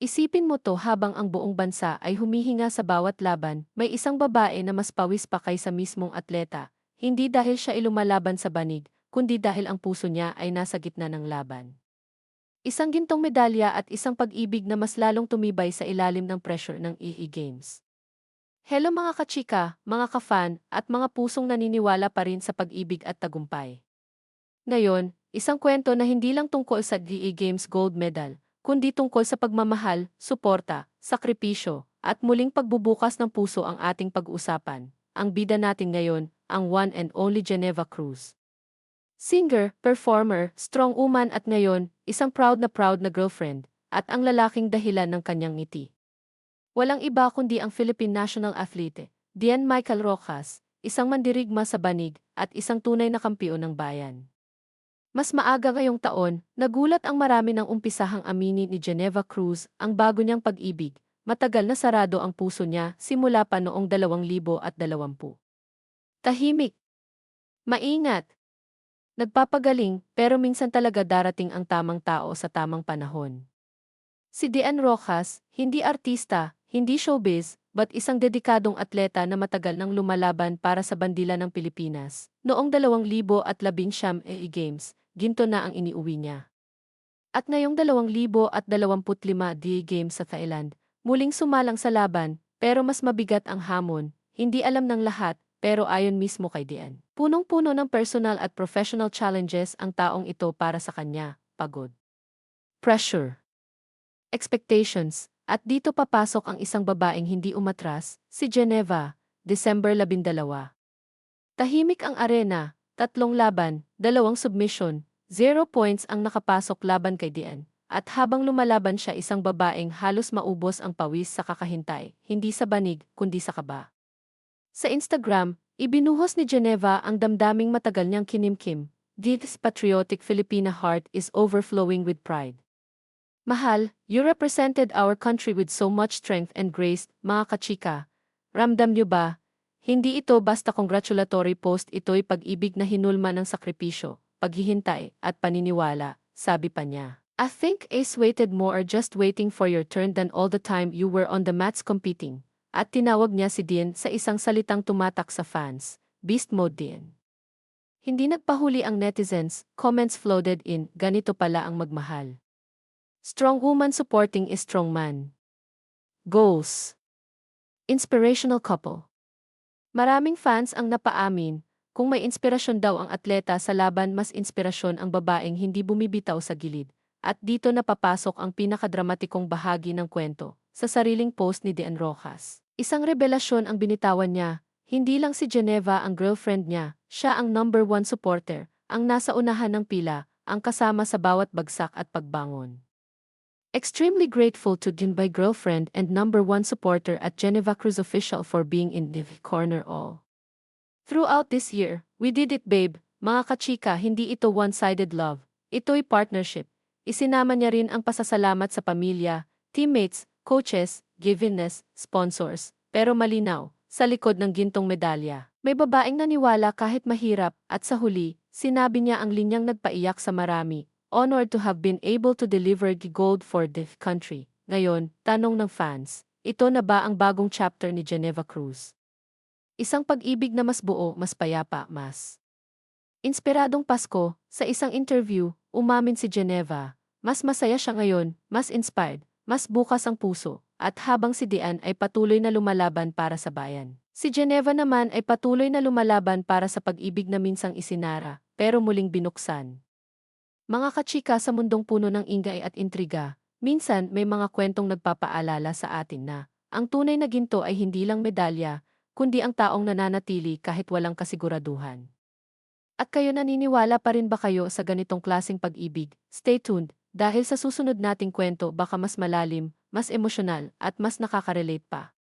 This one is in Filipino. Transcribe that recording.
Isipin mo to habang ang buong bansa ay humihinga sa bawat laban, may isang babae na mas pawis pa kaysa mismong atleta, hindi dahil siya ay lumalaban sa banig, kundi dahil ang puso niya ay nasa gitna ng laban. Isang gintong medalya at isang pag-ibig na mas lalong tumibay sa ilalim ng pressure ng EE Games. Hello mga kachika, mga kafan, at mga pusong naniniwala pa rin sa pag-ibig at tagumpay. Ngayon, isang kwento na hindi lang tungkol sa DE Games gold medal, kundi tungkol sa pagmamahal, suporta, sakripisyo, at muling pagbubukas ng puso ang ating pag-uusapan. Ang bida natin ngayon, ang one and only Geneva Cruz. Singer, performer, strong woman at ngayon, isang proud na girlfriend, at ang lalaking dahilan ng kanyang ngiti. Walang iba kundi ang Philippine national athlete, Dian Michael Rojas, isang mandirigma sa banig, at isang tunay na kampiyon ng bayan. Mas maaga ngayong taon, nagulat ang marami nang umpisahang aminin ni Geneva Cruz ang bago niyang pag-ibig. Matagal na sarado ang puso niya simula pa noong 2020. Tahimik, maingat, nagpapagaling pero minsan talaga darating ang tamang tao sa tamang panahon. Si Dian Rojas, hindi artista, hindi showbiz, but isang dedikadong atleta na matagal nang lumalaban para sa bandila ng Pilipinas. Noong 2019 Games, ginto na ang iniuwi niya. At ngayong 2025 Games sa Thailand, muling sumalang sa laban, pero mas mabigat ang hamon, hindi alam ng lahat, pero ayon mismo kay Dian. Punong-puno ng personal at professional challenges ang taong ito para sa kanya, pagod. Pressure. Expectations, at dito papasok ang isang babaeng hindi umatras, si Geneva, December 12. Tahimik ang arena, 3 laban, 2 submission, 0 points ang nakapasok laban kay Dian. At habang lumalaban siya isang babaeng halos maubos ang pawis sa kakahintay, hindi sa banig, kundi sa kaba. Sa Instagram, ibinuhos ni Geneva ang damdaming matagal niyang kinimkim. This patriotic Filipina heart is overflowing with pride. Mahal, you represented our country with so much strength and grace, mga kachika. Ramdam niyo ba? Hindi ito basta congratulatory post, ito'y pag-ibig na hinulma ng sakripisyo, paghihintay, at paniniwala, sabi pa niya. I think Ace waited more or just waiting for your turn than all the time you were on the mats competing. At tinawag niya si Dian sa isang salitang tumatak sa fans, Beast Mode Dian. Hindi nagpahuli ang netizens, comments flooded in, ganito pala ang magmahal. Strong woman supporting a strong man. Goals. Inspirational couple. Maraming fans ang napaamin, kung may inspirasyon daw ang atleta sa laban mas inspirasyon ang babaeng hindi bumibitaw sa gilid. At dito napapasok ang pinakadramatikong bahagi ng kwento, sa sariling post ni Dian Rojas. Isang revelasyon ang binitawan niya, hindi lang si Geneva ang girlfriend niya, siya ang #1 supporter, ang nasa unahan ng pila, ang kasama sa bawat bagsak at pagbangon. Extremely grateful to Din by girlfriend and #1 supporter at Geneva Cruz official for being in the corner all. Throughout this year, we did it babe, mga kachika, hindi ito one-sided love, ito'y partnership. Isinama niya rin ang pasasalamat sa pamilya, teammates, coaches, givingness, sponsors, pero malinaw, sa likod ng gintong medalya. May babaeng naniwala kahit mahirap at sa huli, sinabi niya ang linyang nagpaiyak sa marami. Honored to have been able to deliver the gold for the country. Ngayon, tanong ng fans, ito na ba ang bagong chapter ni Geneva Cruz? Isang pag-ibig na mas buo, mas payapa, mas inspiradong Pasko. Sa isang interview, umamin si Geneva, mas masaya siya ngayon, mas inspired, mas bukas ang puso, at habang si Dian ay patuloy na lumalaban para sa bayan. Si Geneva naman ay patuloy na lumalaban para sa pag-ibig na minsang isinara, pero muling binuksan. Mga kachika, sa mundong puno ng ingay at intriga, minsan may mga kwentong nagpapaalala sa atin na ang tunay na ginto ay hindi lang medalya, kundi ang taong nananatili kahit walang kasiguraduhan. At kayo, naniniwala pa rin ba kayo sa ganitong klaseng pag-ibig? Stay tuned, dahil sa susunod nating kwento baka mas malalim, mas emosyonal, at mas nakaka-relate pa.